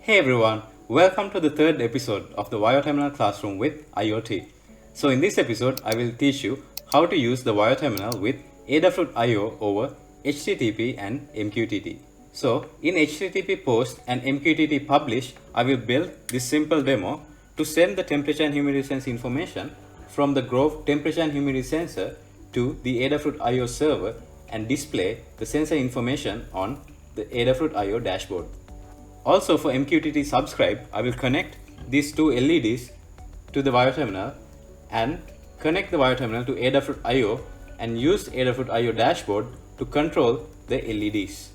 Hey everyone, welcome to the third episode of the Terminal Classroom with IoT. So in this episode, I will teach you how to use the Terminal with Adafruit IO over HTTP and MQTT. So in HTTP post and MQTT publish, I will build this simple demo to send the temperature and humidity sense information from the Grove temperature and humidity sensor to the Adafruit IO server and display the sensor information on the Adafruit IO dashboard. Also for MQTT subscribe, I will connect these two LEDs to the wire terminal and connect the wire terminal to Adafruit IO and use Adafruit IO dashboard to control the LEDs.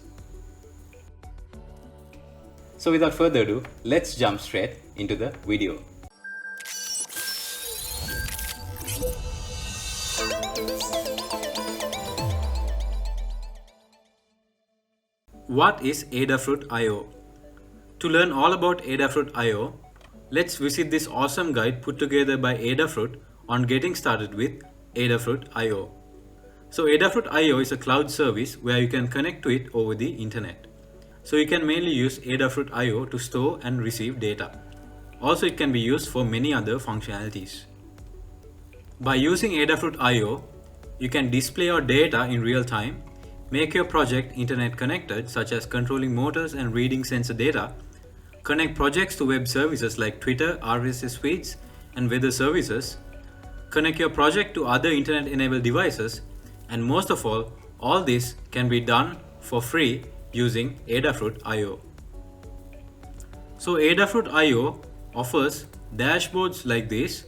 So without further ado, let's jump straight into the video. What is Adafruit IO? To learn all about Adafruit IO, let's visit this awesome guide put together by Adafruit on getting started with Adafruit IO. So Adafruit IO is a cloud service where you can connect to it over the internet. So you can mainly use Adafruit IO to store and receive data. Also it can be used for many other functionalities. By using Adafruit IO, you can display your data in real time, make your project internet connected such as controlling motors and reading sensor data, connect projects to web services like Twitter, RSS feeds, and weather services, connect your project to other internet-enabled devices, and most of all this can be done for free using Adafruit IO. So Adafruit IO offers dashboards like this.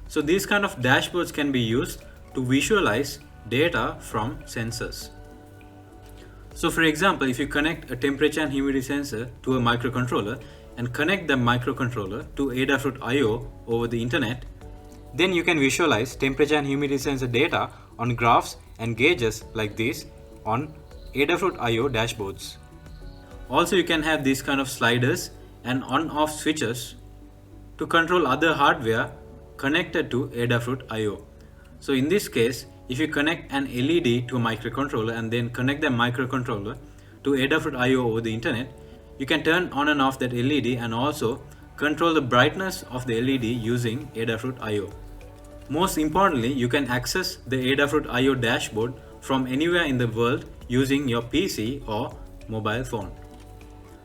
So these kind of dashboards can be used to visualize data from sensors. So for example, if you connect a temperature and humidity sensor to a microcontroller and connect the microcontroller to Adafruit IO over the internet, then you can visualize temperature and humidity sensor data on graphs and gauges like this on Adafruit IO dashboards. Also you can have these kind of sliders and on-off switches to control other hardware connected to Adafruit IO. So in this case, if you connect an LED to a microcontroller and then connect the microcontroller to Adafruit IO over the internet, you can turn on and off that LED and also control the brightness of the LED using Adafruit IO. Most importantly, you can access the Adafruit IO dashboard from anywhere in the world using your PC or mobile phone.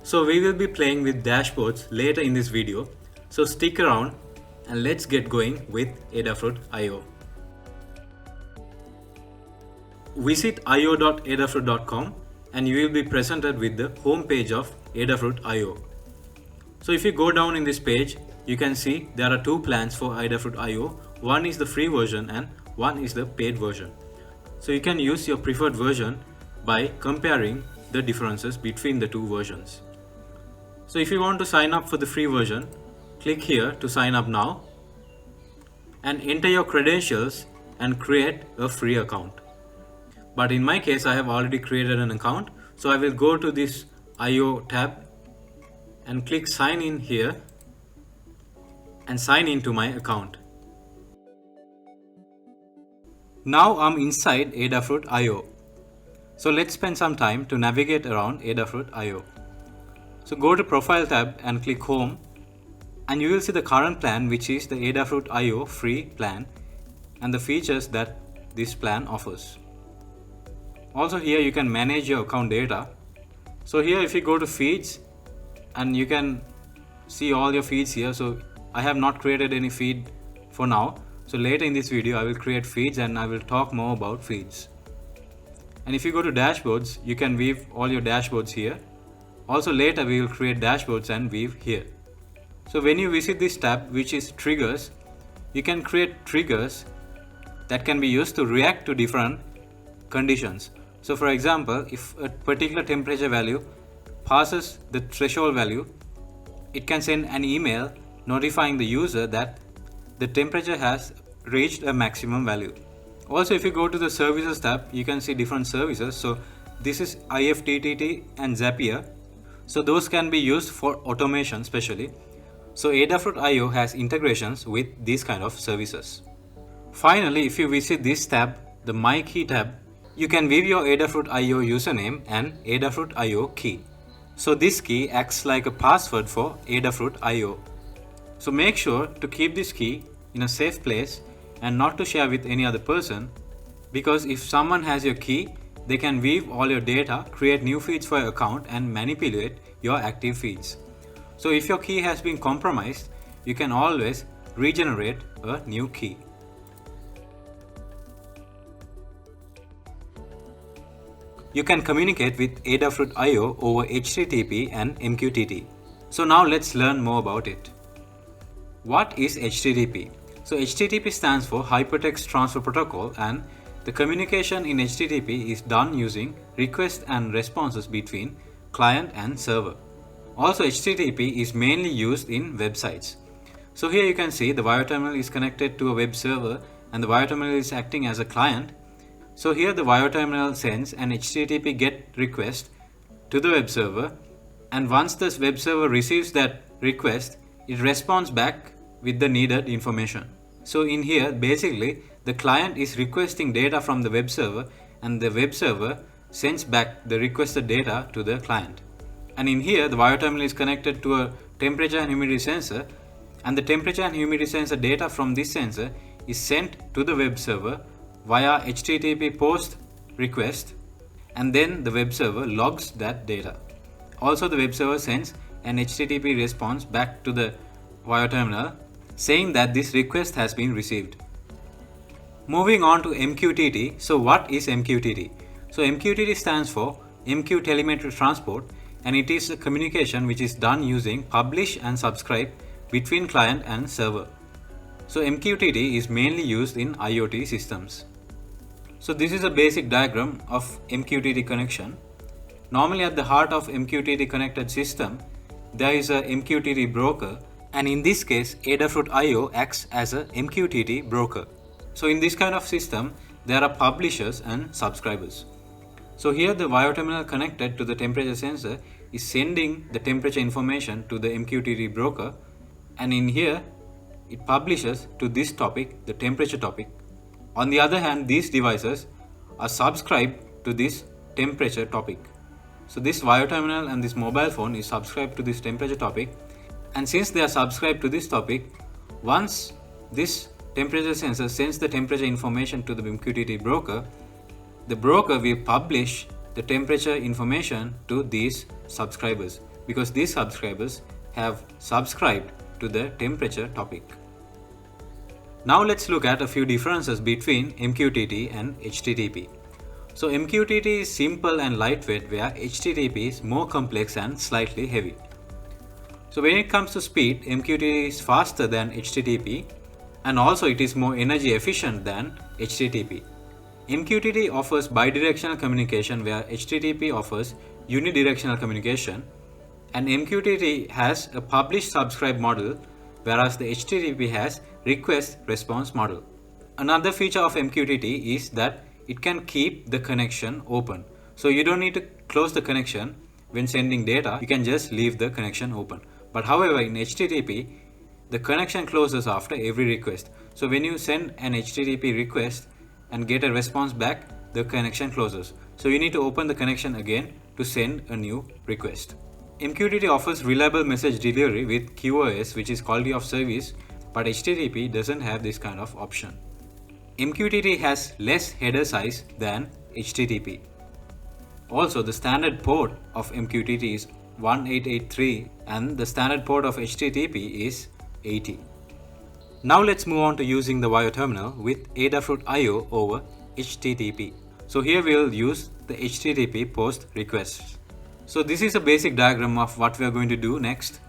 So we will be playing with dashboards later in this video, so stick around and let's get going with Adafruit IO. Visit io.adafruit.com and you will be presented with the home page of Adafruit IO. So if you go down in this page, you can see there are two plans for Adafruit IO. One is the free version and one is the paid version. So you can use your preferred version by comparing the differences between the two versions. So if you want to sign up for the free version, click here to sign up now and enter your credentials and create a free account. But in my case, I have already created an account, so I will go to this IO tab and click sign in here and sign into my account. Now I'm inside Adafruit IO. So let's spend some time to navigate around Adafruit IO. So go to Profile tab and click Home, and you will see the current plan, which is the Adafruit IO free plan, and the features that this plan offers. Also here you can manage your account data. So here if you go to feeds, and you can see all your feeds here. So I have not created any feed for now. So later in this video I will create feeds and I will talk more about feeds. And if you go to dashboards, you can view all your dashboards here. Also later we will create dashboards and view here. So when you visit this tab, which is triggers, you can create triggers that can be used to react to different conditions. So for example, if a particular temperature value passes the threshold value, it can send an email notifying the user that the temperature has reached a maximum value. Also if you go to the services tab, you can see different services. So this is IFTTT and Zapier. So those can be used for automation especially. So Adafruit IO has integrations with these kind of services. Finally, if you visit this tab, the My Key tab, you can view your Adafruit IO username and Adafruit IO key. So this key acts like a password for Adafruit IO. So make sure to keep this key in a safe place and not to share with any other person, because if someone has your key, they can weave all your data, create new feeds for your account and manipulate your active feeds. So if your key has been compromised, you can always regenerate a new key. You can communicate with Adafruit IO over HTTP and MQTT. So now let's learn more about it. What is HTTP? So HTTP stands for Hypertext Transfer Protocol, and the communication in HTTP is done using requests and responses between client and server. Also, HTTP is mainly used in websites. So here you can see the wire terminal is connected to a web server and the wire terminal is acting as a client. So here the wire terminal sends an HTTP GET request to the web server, and once this web server receives that request, it responds back with the needed information. So in here, basically, the client is requesting data from the web server and the web server sends back the requested data to the client. And in here, the wire terminal is connected to a temperature and humidity sensor, and the temperature and humidity sensor data from this sensor is sent to the web server via HTTP POST request, and then the web server logs that data. Also, the web server sends an HTTP response back to the wire terminal saying that this request has been received. Moving on to MQTT. So what is MQTT? So MQTT stands for MQ Telemetry Transport, and it is a communication which is done using publish and subscribe between client and server. So MQTT is mainly used in IoT systems. So this is a basic diagram of MQTT connection. Normally at the heart of MQTT connected system, there is a MQTT broker, and in this case Adafruit IO acts as a MQTT broker. So in this kind of system, there are publishers and subscribers. So here the wire terminal connected to the temperature sensor is sending the temperature information to the MQTT broker, and in here it publishes to this topic, the temperature topic. On the other hand, these devices are subscribed to this temperature topic. So this wire terminal and this mobile phone is subscribed to this temperature topic, and since they are subscribed to this topic, once this temperature sensor sends the temperature information to the MQTT broker, the broker will publish the temperature information to these subscribers, because these subscribers have subscribed to the temperature topic. Now let's look at a few differences between MQTT and HTTP. So MQTT is simple and lightweight, where HTTP is more complex and slightly heavy. So when it comes to speed, MQTT is faster than HTTP, and also it is more energy efficient than HTTP. MQTT offers bidirectional communication, where HTTP offers unidirectional communication, and MQTT has a publish-subscribe model, whereas the HTTP has request-response model. Another feature of MQTT is that it can keep the connection open. So you don't need to close the connection when sending data, you can just leave the connection open. But however, in HTTP, the connection closes after every request. So when you send an HTTP request and get a response back, the connection closes. So you need to open the connection again to send a new request. MQTT offers reliable message delivery with QoS, which is quality of service, but HTTP doesn't have this kind of option. MQTT has less header size than HTTP. Also, the standard port of MQTT is 1883 and the standard port of HTTP is 80. Now let's move on to using the wire terminal with Adafruit IO over HTTP. So here we will use the HTTP POST requests. So this is a basic diagram of what we are going to do next.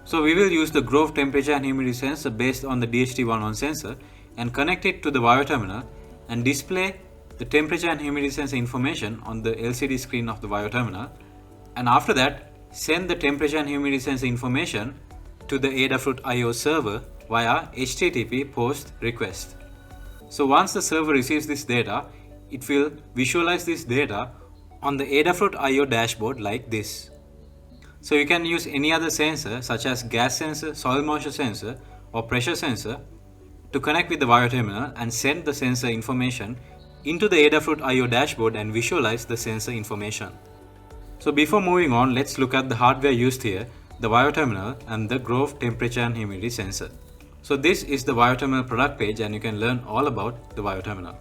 So we will use the Grove temperature and humidity sensor based on the DHT11 sensor and connect it to the wire terminal and display the temperature and humidity sensor information on the LCD screen of the wire terminal, and after that send the temperature and humidity sensor information to the Adafruit IO server via HTTP POST request. So once the server receives this data, it will visualize this data on the Adafruit IO dashboard like this. So you can use any other sensor such as gas sensor, soil moisture sensor or pressure sensor to connect with the wire terminal and send the sensor information into the Adafruit IO dashboard and visualize the sensor information. So before moving on, let's look at the hardware used here, the VioTerminal and the Grove temperature and humidity sensor. So this is the VioTerminal product page and you can learn all about the VioTerminal.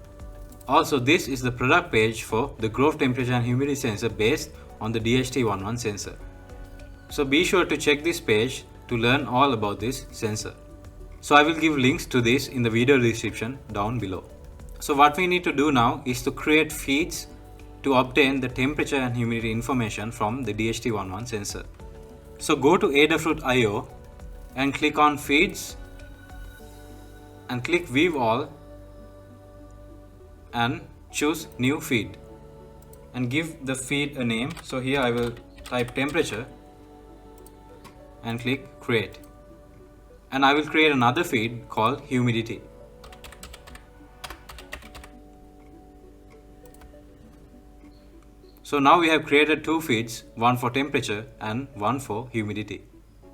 Also, this is the product page for the Grove temperature and humidity sensor based on the DHT11 sensor. So be sure to check this page to learn all about this sensor. So I will give links to this in the video description down below. So what we need to do now is to create feeds to obtain the temperature and humidity information from the DHT11 sensor. So go to Adafruit.io and click on feeds and click view all and choose new feed and give the feed a name. So here I will type temperature and click create, and I will create another feed called humidity. So now we have created two feeds, one for temperature and one for humidity.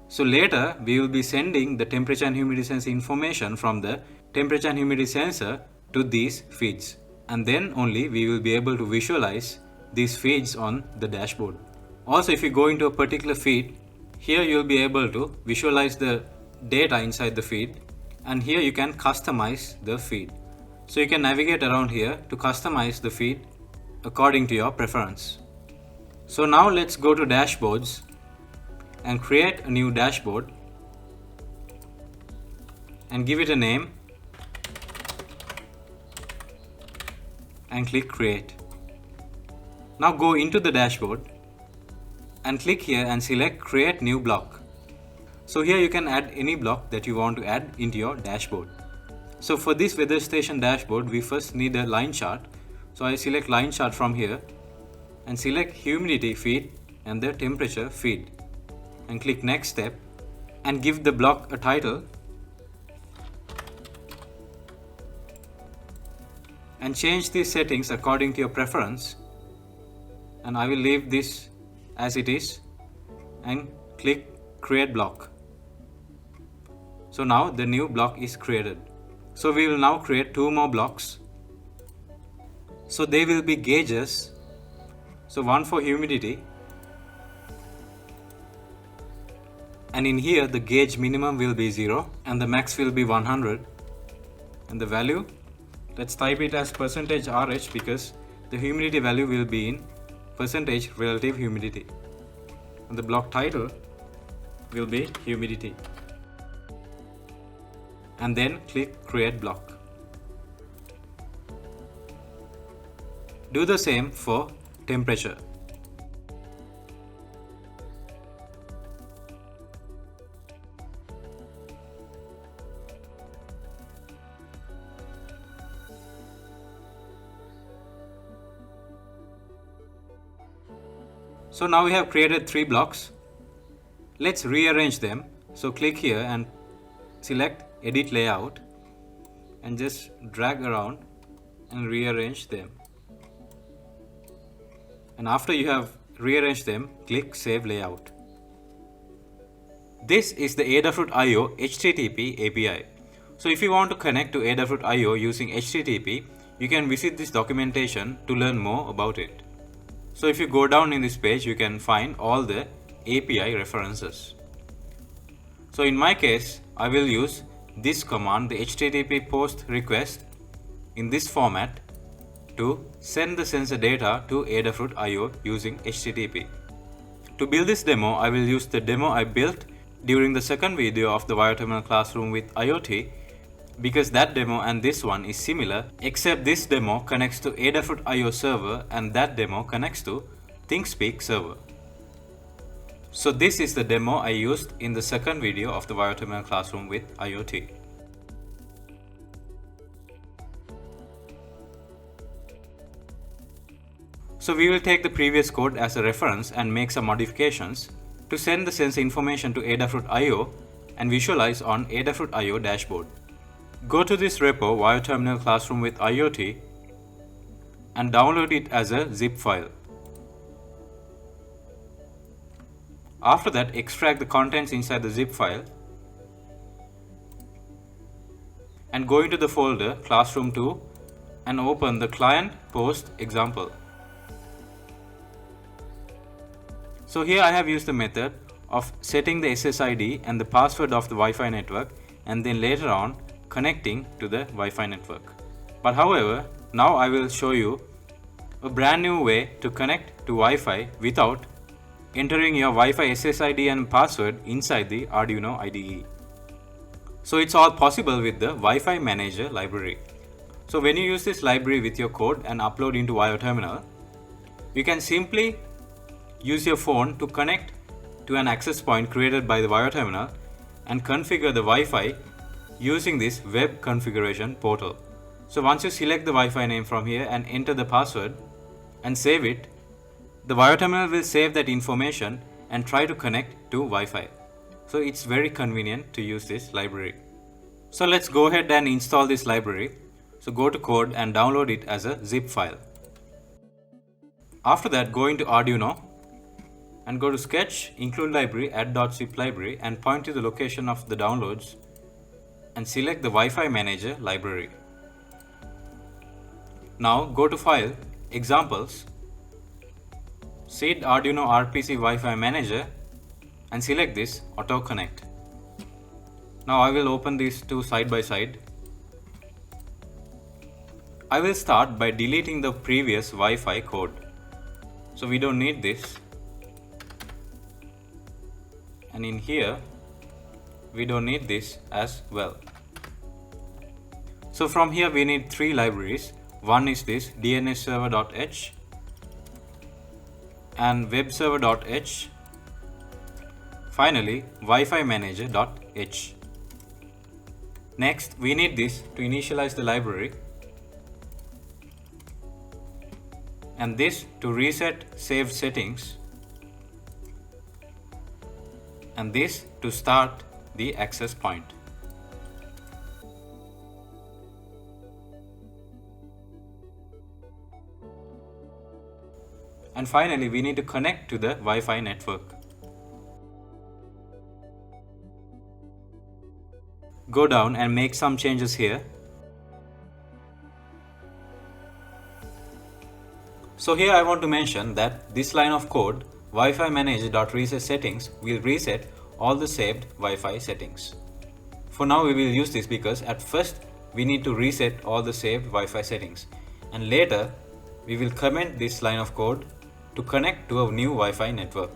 So later we will be sending the temperature and humidity sensor information from the temperature and humidity sensor to these feeds, and then only we will be able to visualize these feeds on the dashboard. Also, if you go into a particular feed, here you will be able to visualize the data inside the feed, and here you can customize the feed. So you can navigate around here to customize the feed according to your preference. So now let's go to dashboards and create a new dashboard and give it a name and click create. Now go into the dashboard and click here and select create new block. So here you can add any block that you want to add into your dashboard. So for this weather station dashboard, we first need a line chart. So I select line chart from here and select humidity feed and the temperature feed and click next step and give the block a title and change these settings according to your preference, and I will leave this as it is and click create block. So now the new block is created. So we will now create two more blocks. So they will be gauges. So one for humidity, and in here the gauge minimum will be 0 and the max will be 100, and the value, let's type it as %RH because the humidity value will be in percentage relative humidity, and the block title will be humidity, and then click create block. Do the same for temperature. So now we have created three blocks. Let's rearrange them. So click here and select edit layout and just drag around and rearrange them. And after you have rearranged them, click save layout. This is the Adafruit.io HTTP API. So if you want to connect to Adafruit.io using HTTP, you can visit this documentation to learn more about it. So if you go down in this page, you can find all the API references. So in my case, I will use this command, the HTTP post request, in this format to send the sensor data to Adafruit.io using HTTP. To build this demo, I will use the demo I built during the second video of the VioTerminal classroom with IoT, because that demo and this one is similar, except this demo connects to Adafruit.io server and that demo connects to ThinkSpeak server. So this is the demo I used in the second video of the VioTerminal classroom with IoT. So we will take the previous code as a reference and make some modifications to send the sensor information to Adafruit.io and visualize on Adafruit.io dashboard. Go to this repo VioTerminal classroom with IoT and download it as a zip file. After that, extract the contents inside the zip file and go into the folder Classroom 2 and open the client post example. So here I have used the method of setting the SSID and the password of the Wi-Fi network and then later on connecting to the Wi-Fi network. But however, now I will show you a brand new way to connect to Wi-Fi without entering your Wi-Fi SSID and password inside the Arduino IDE. So it's all possible with the Wi-Fi Manager library. So when you use this library with your code and upload into IO Terminal, you can simply use your phone to connect to an access point created by the IO Terminal and configure the Wi-Fi using this web configuration portal. So once you select the Wi-Fi name from here and enter the password and save it, the IO Terminal will save that information and try to connect to Wi-Fi. So it's very convenient to use this library. So let's go ahead and install this library. So go to code and download it as a zip file. After that, go into Arduino and go to Sketch, Include Library, Add.zip library and point to the location of the downloads and select the Wi-Fi Manager library. Now go to File, Examples, seed Arduino RPC Wi-Fi Manager and select this Auto Connect. Now I will open these two side by side. I will start by deleting the previous Wi-Fi code. So we don't need this. And in here, we don't need this as well. So from here we need three libraries. One is this DNSServer.h and WebServer.h. Finally, Wi-Fi Manager.h. Next, we need this to initialize the library, and this to reset saved settings, and this to start the access point. And finally, we need to connect to the Wi-Fi network. Go down and make some changes here. So here I want to mention that this line of code, Wi-Fi Manager.reset settings, will reset all the saved Wi-Fi settings. For now we will use this because at first we need to reset all the saved Wi-Fi settings, and later we will comment this line of code to connect to a new Wi-Fi network.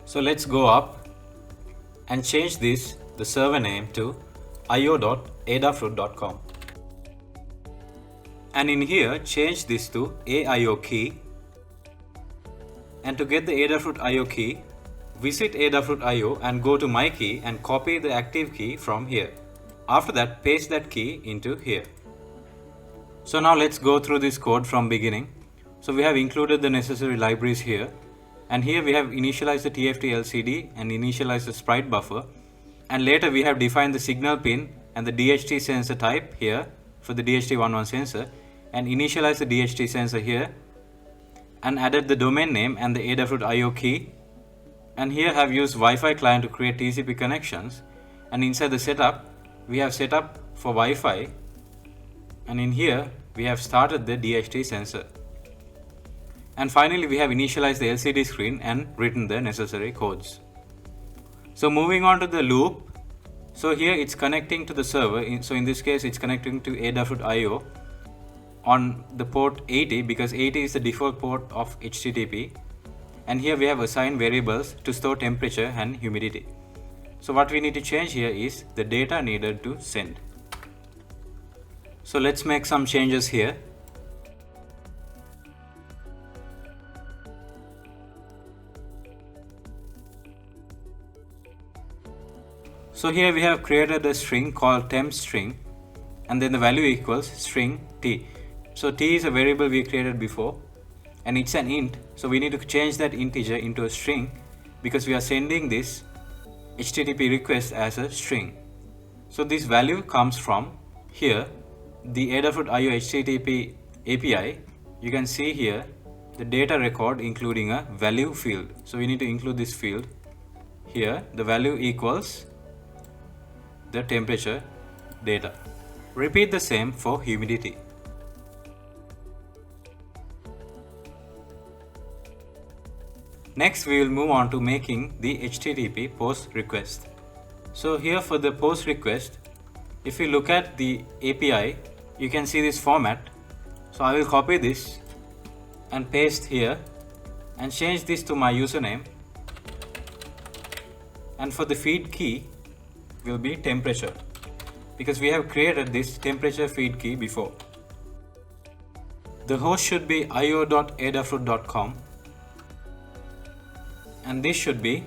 So let's go up and change this, the server name, to io.adafruit.com. And in here change this to AIO key, and to get the Adafruit IO key, visit Adafruit IO and go to my key and copy the active key from here. After that, paste that key into here. So now let's go through this code from beginning. So we have included the necessary libraries here, and here we have initialized the TFT LCD and initialized the sprite buffer, and later we have defined the signal pin and the DHT sensor type here for the DHT11 sensor, and initialized the DHT sensor here, and added the domain name and the Adafruit IO key, and here have used Wi-Fi client to create TCP connections, and inside the setup we have set up for Wi-Fi, and in here we have started the DHT sensor. And finally we have initialized the LCD screen and written the necessary codes. So moving on to the loop, so here it's connecting to the server, so in this case it's connecting to Adafruit IO on the port 80 because 80 is the default port of HTTP, and here we have assigned variables to store temperature and humidity. So what we need to change here is the data needed to send. So let's make some changes here. So here we have created a string called temp string, and then the value equals string t. So t is a variable we created before, and it's an int, so we need to change that integer into a string because we are sending this HTTP request as a string. So this value comes from here, the Adafruit IO HTTP API. You can see here the data record including a value field. So we need to include this field here. The value equals the temperature data. Repeat the same for humidity. Next, we will move on to making the HTTP post request. So here for the post request, if you look at the API, you can see this format. So I will copy this and paste here and change this to my username, and for the feed key will be temperature, because we have created this temperature feed key before. The host should be io.adafruit.com, and this should be,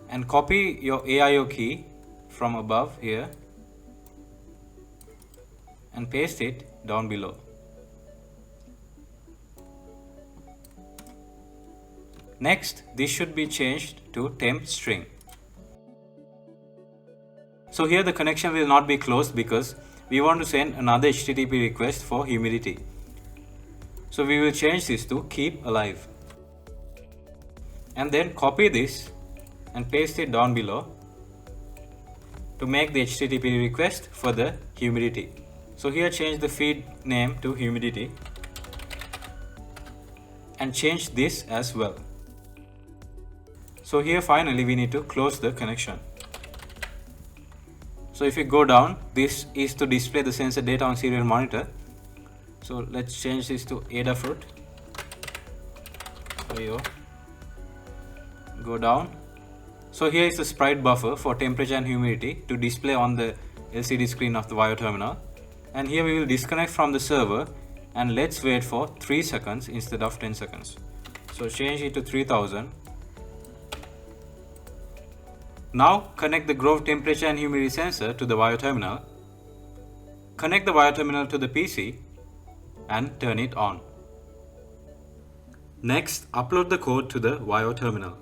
and copy your AIO key from above here and paste it down below. Next, this should be changed to temp string. So here the connection will not be closed because we want to send another HTTP request for humidity. So we will change this to keep alive. And then copy this and paste it down below to make the HTTP request for the humidity. So here change the feed name to humidity and change this as well. So here finally we need to close the connection. So if you go down, this is to display the sensor data on serial monitor. So let's change this to Adafruit IO. Go down. So here is the sprite buffer for temperature and humidity to display on the LCD screen of the VAIO terminal. And here we will disconnect from the server and let's wait for 3 seconds instead of 10 seconds. So change it to 3000. Now connect the Grove temperature and humidity sensor to the VAIO terminal. Connect the VAIO terminal to the PC and turn it on. Next, upload the code to the VAIO terminal.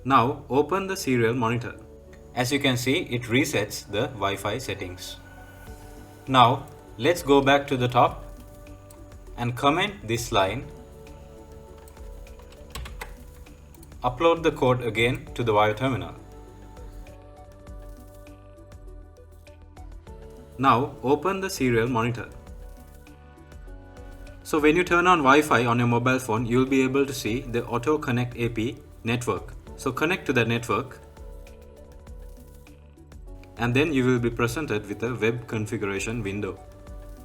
Now open the serial monitor. As you can see, it resets the Wi-Fi settings. Now let's go back to the top and comment this line. Upload the code again to the VAIO terminal. Now open the serial monitor. So when you turn on Wi-Fi on your mobile phone, you will be able to see the Auto Connect AP network. So connect to that network and then you will be presented with a web configuration window.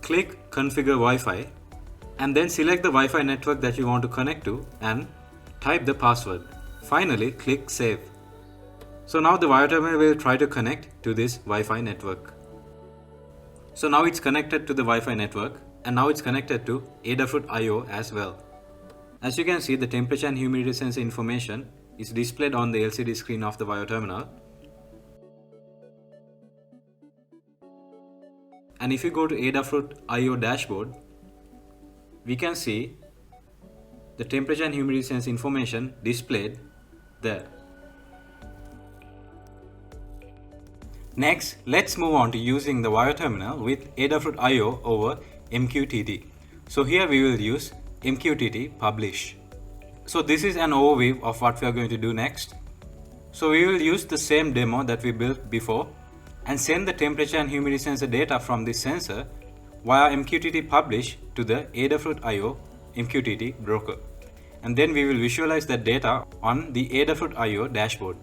Click Configure Wi-Fi and then select the Wi-Fi network that you want to connect to and type the password. Finally, click Save. So now the VAIO terminal will try to connect to this Wi-Fi network. So now it's connected to the Wi-Fi network and now it's connected to Adafruit IO as well. As you can see, the temperature and humidity sensor information is displayed on the LCD screen of the VAIO terminal. And if you go to Adafruit IO dashboard, we can see the temperature and humidity sensor information displayed there. Next, let's move on to using the VAIO terminal with Adafruit IO over MQTT. So here we will use MQTT publish. So this is an overview of what we are going to do next. So we will use the same demo that we built before and send the temperature and humidity sensor data from this sensor via MQTT publish to the Adafruit IO MQTT broker. And then we will visualize that data on the Adafruit IO dashboard.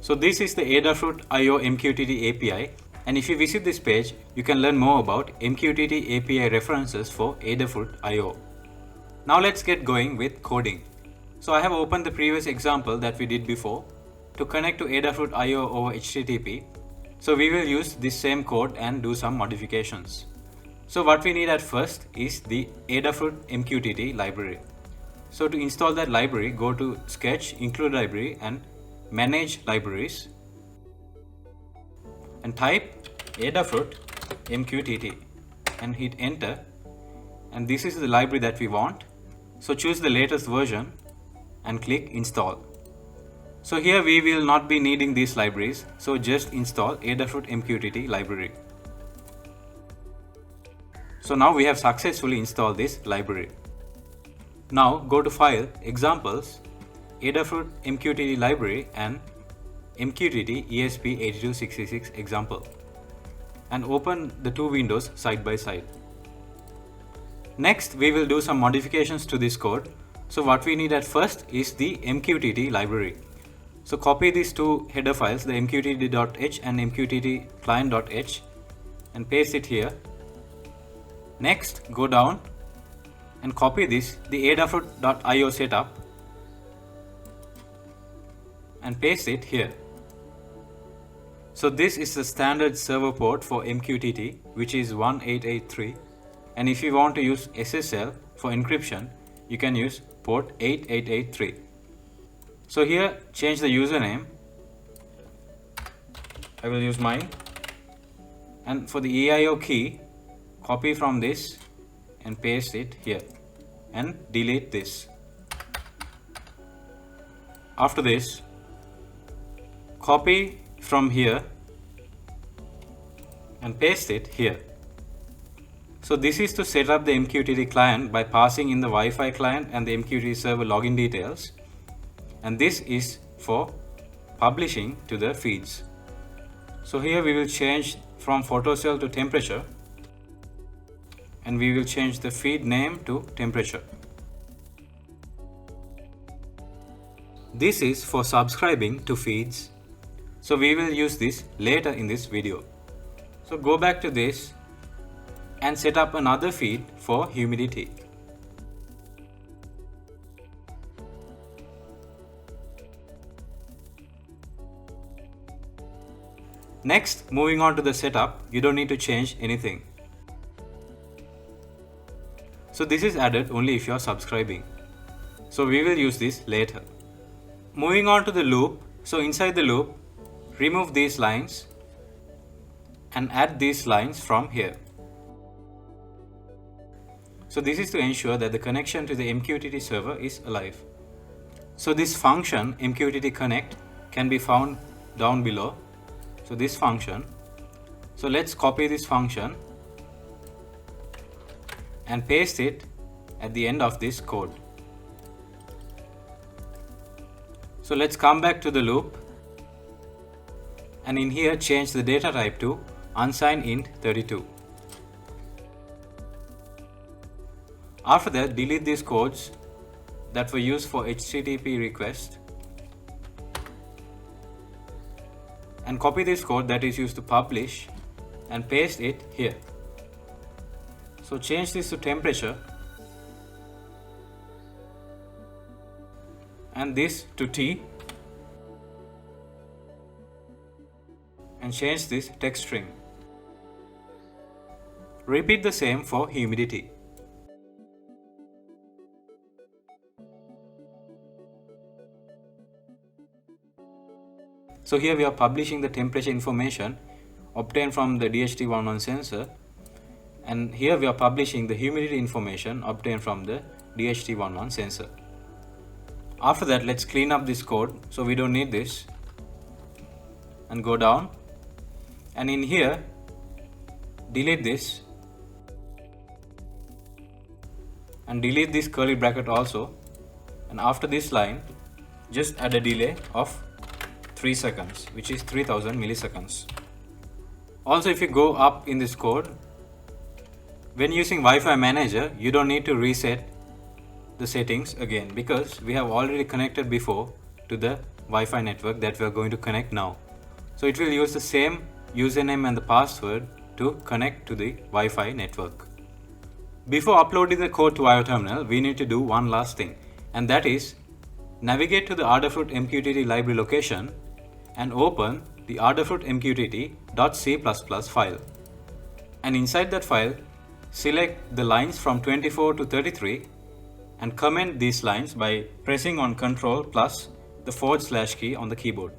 So this is the Adafruit IO MQTT API, and if you visit this page, you can learn more about MQTT API references for Adafruit IO. Now let's get going with coding. So I have opened the previous example that we did before to connect to Adafruit IO over HTTP. So we will use this same code and do some modifications. So what we need at first is the Adafruit MQTT library. So to install that library, go to Sketch, Include Library and Manage Libraries and type Adafruit MQTT and hit enter, and this is the library that we want. So choose the latest version and click install. So here we will not be needing these libraries, so just install Adafruit MQTT library. So now we have successfully installed this library. Now go to File, Examples, Adafruit MQTT Library and MQTT ESP8266 example, and open the two windows side by side. Next, we will do some modifications to this code. So what we need at first is the MQTT library. So copy these two header files, the mqtt.h and mqtt-client.h, and paste it here. Next, go down and copy this, the adafruit.io setup, and paste it here. So this is the standard server port for MQTT, which is 1883. And if you want to use SSL for encryption, you can use port 8883. So here, change the username. I will use mine. And for the EIO key, copy from this and paste it here and delete this. After this, copy from here and paste it here. So this is to set up the MQTT client by passing in the Wi-Fi client and the MQTT server login details. And this is for publishing to the feeds. So here we will change from photocell to temperature, and we will change the feed name to temperature. This is for subscribing to feeds. So we will use this later in this video. So go back to this and set up another feed for humidity. Next, moving on to the setup, you don't need to change anything. So this is added only if you are subscribing. So we will use this later. Moving on to the loop. So inside the loop, remove these lines and add these lines from here. So this is to ensure that the connection to the MQTT server is alive. So this function MQTT connect can be found down below. So this function. So let's copy this function and paste it at the end of this code. So let's come back to the loop, and in here change the data type to unsigned int 32. After that, delete these codes that were used for HTTP request and copy this code that is used to publish and paste it here. So change this to temperature and this to T, and change this text string. Repeat the same for humidity. So here we are publishing the temperature information obtained from the DHT11 sensor, and here we are publishing the humidity information obtained from the DHT11 sensor. After that, let's clean up this code, so we don't need this, and go down, and in here delete this and delete this curly bracket also, and after this line just add a delay of 3 seconds, which is 3000 milliseconds. Also, if you go up in this code, when using Wi-Fi manager, you don't need to reset the settings again, because we have already connected before to the Wi-Fi network that we are going to connect now. So it will use the same username and the password to connect to the Wi-Fi network. Before uploading the code to IO Terminal, we need to do one last thing, and that is navigate to the Adafruit MQTT library location and open the Adafruit MQTT.c++ file. And inside that file, select the lines from 24 to 33 and comment these lines by pressing on Ctrl plus the / key on the keyboard.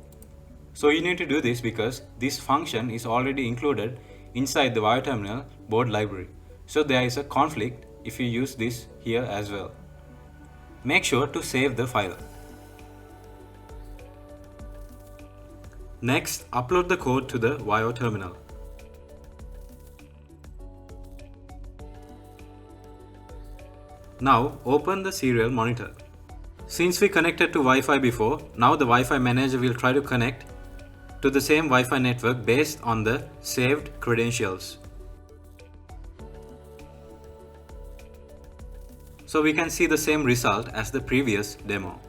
So you need to do this because this function is already included inside the IO Terminal board library. So there is a conflict if you use this here as well. Make sure to save the file. Next, upload the code to the IO Terminal. Now open the serial monitor. Since we connected to Wi-Fi before, now the Wi-Fi manager will try to connect to the same Wi-Fi network based on the saved credentials. So we can see the same result as the previous demo.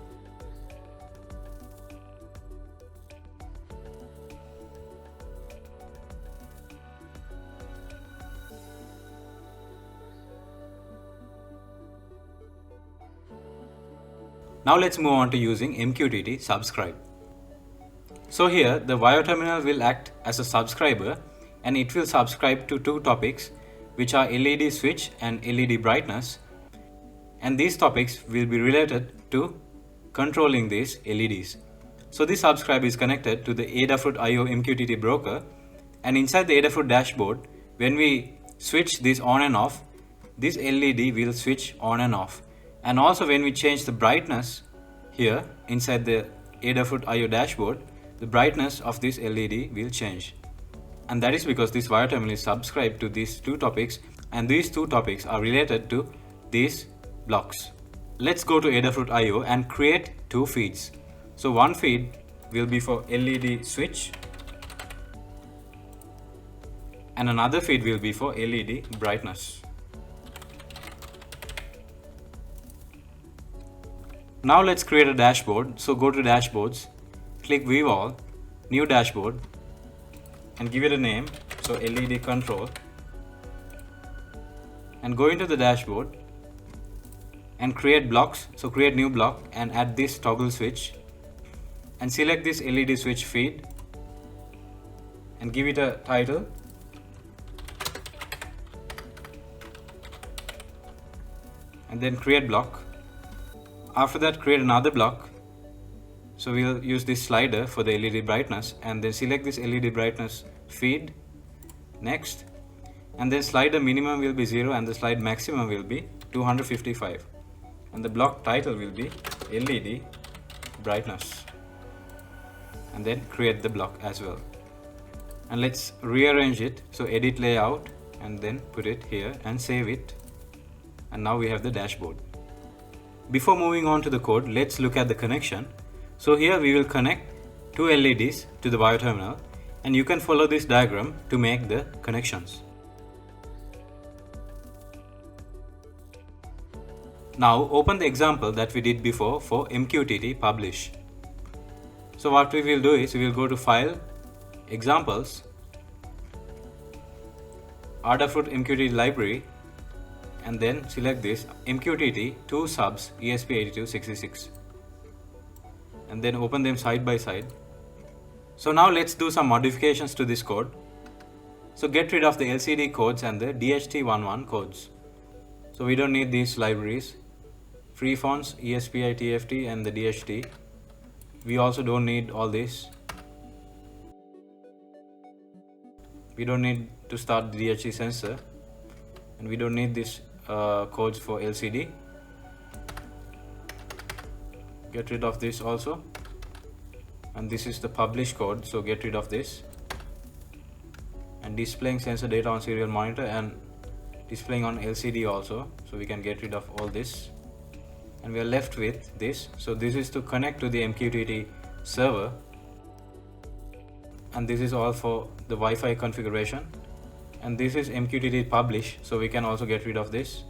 Now let's move on to using MQTT subscribe. So here the VIO terminal will act as a subscriber and it will subscribe to two topics, which are LED switch and LED brightness, and these topics will be related to controlling these LEDs. So this subscribe is connected to the Adafruit IO MQTT broker, and inside the Adafruit dashboard, when we switch this on and off, this LED will switch on and off. And also when we change the brightness here inside the Adafruit IO dashboard, the brightness of this LED will change. And that is because this VIO terminal is subscribed to these two topics, and these two topics are related to these blocks. Let's go to Adafruit IO and create two feeds. So one feed will be for LED switch and another feed will be for LED brightness. Now let's create a dashboard. So go to dashboards, click view all, new dashboard, and give it a name, so LED control, and go into the dashboard and create blocks. So create new block and add this toggle switch and select this LED switch feed and give it a title and then create block. After that, create another block. So we'll use this slider for the LED brightness and then select this LED brightness feed, next, and then slider minimum will be 0 and the slide maximum will be 255, and the block title will be LED brightness, and then create the block as well. And let's rearrange it, so edit layout and then put it here and save it, and now we have the dashboard. Before moving on to the code, let's look at the connection. So here we will connect two LEDs to the VIO terminal, and you can follow this diagram to make the connections. Now open the example that we did before for MQTT publish. So what we will do is we will go to File, Examples, Adafruit MQTT library, and then select this MQTT 2 subs ESP8266, and then open them side by side. So now let's do some modifications to this code. So get rid of the LCD codes and the DHT11 codes. So we don't need these libraries, free fonts, ESPI, TFT and the DHT. We also don't need all this. We don't need to start the DHT sensor, and we don't need this codes for LCD. Get rid of this also, and this is the publish code, so get rid of this. And displaying sensor data on serial monitor and displaying on LCD also, so we can get rid of all this, and we are left with this. So this is to connect to the MQTT server, and this is all for the Wi-Fi configuration, and this is MQTT publish, so we can also get rid of this.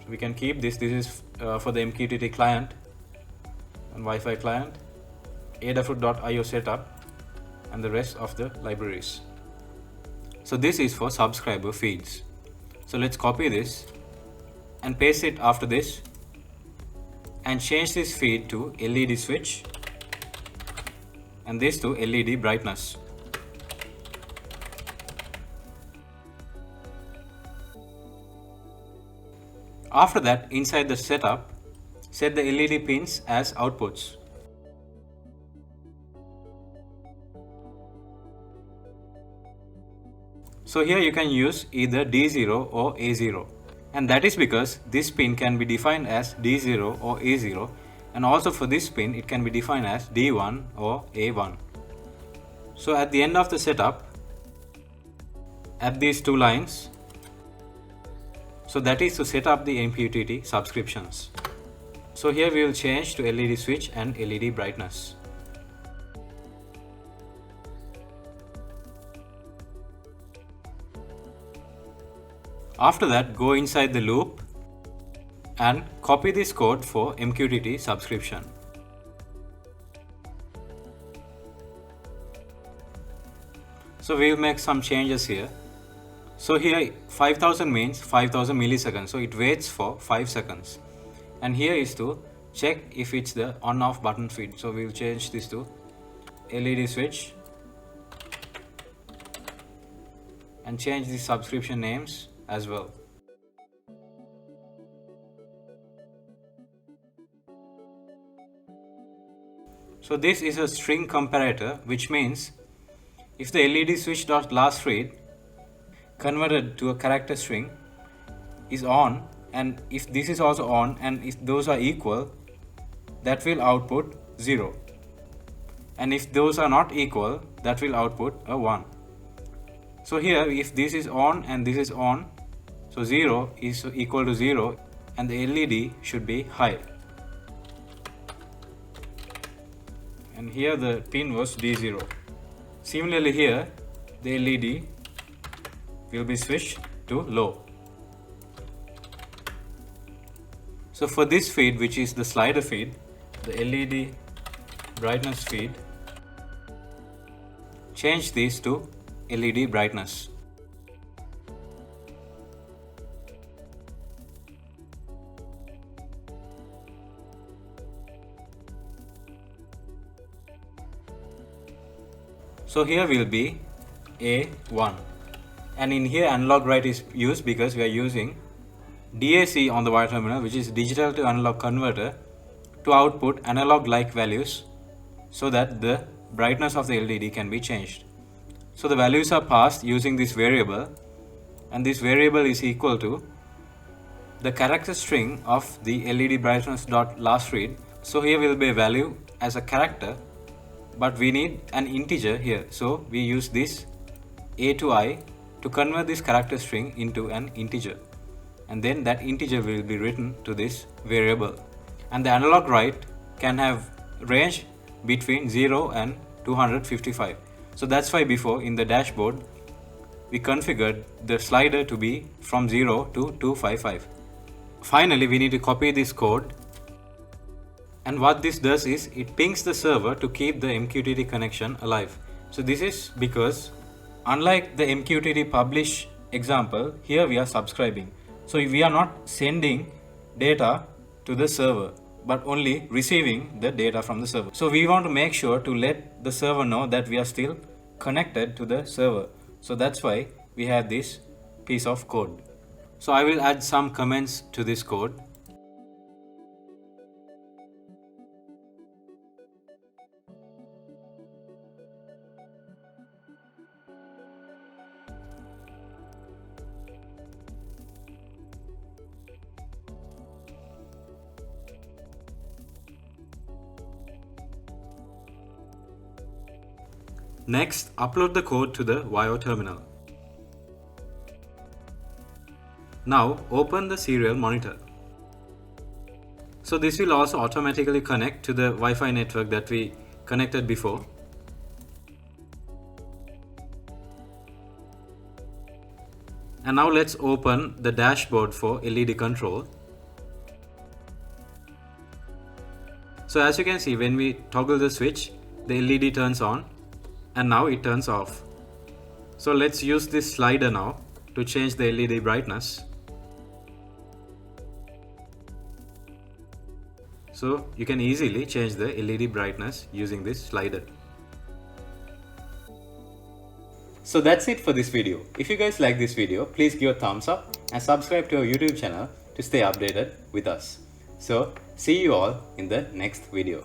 We can keep this. This is for the MQTT client and Wi-Fi client, Adafruit.io setup, and the rest of the libraries. So this is for subscriber feeds. So let's copy this and paste it after this and change this feed to LED switch and this to LED brightness. After that, inside the setup, set the LED pins as outputs. So here you can use either D0 or A0, and that is because this pin can be defined as D0 or A0, and also for this pin it can be defined as D1 or A1. So at the end of the setup, add these two lines. So that is to set up the MQTT subscriptions. So here we will change to LED switch and LED brightness. After that, go inside the loop and copy this code for MQTT subscription. So we will make some changes here. So here 5000 means 5000 milliseconds, so it waits for 5 seconds. And here is to check if it's the on off button feed. So we will change this to LED switch and change the subscription names as well. So this is a string comparator, which means if the LED switch.lastRead converted to a character string is on, and if this is also on, and if those are equal, that will output 0. And if those are not equal, that will output a 1. So here if this is on and this is on, so 0 is equal to 0 and the LED should be high. And here the pin was D0. Similarly here the LED will be switched to low. So for this feed, which is the slider feed, the LED brightness feed, change this to LED brightness. So here will be A1, and in here analog write is used because we are using DAC on the wire terminal, which is digital to analog converter, to output analog like values so that the brightness of the LED can be changed. So the values are passed using this variable, and this variable is equal to the character string of the LED brightness.lastRead. So here will be a value as a character, but we need an integer here, so we use this A to I to convert this character string into an integer, and then that integer will be written to this variable. And the analog write can have range between 0 and 255. So that's why before in the dashboard we configured the slider to be from 0 to 255. Finally, we need to copy this code, and what this does is it pings the server to keep the MQTT connection alive. So this is because unlike the MQTT publish example, here we are subscribing. So we are not sending data to the server, but only receiving the data from the server. So we want to make sure to let the server know that we are still connected to the server. So that's why we have this piece of code. So I will add some comments to this code. Next, upload the code to the VAIO terminal. Now open the serial monitor. So this will also automatically connect to the Wi-Fi network that we connected before. And now let's open the dashboard for LED control. So as you can see, when we toggle the switch, the LED turns on and now it turns off. So let's use this slider now to change the LED brightness. So you can easily change the LED brightness using this slider. So that's it for this video. If you guys like this video, please give a thumbs up and subscribe to our YouTube channel to stay updated with us. So see you all in the next video.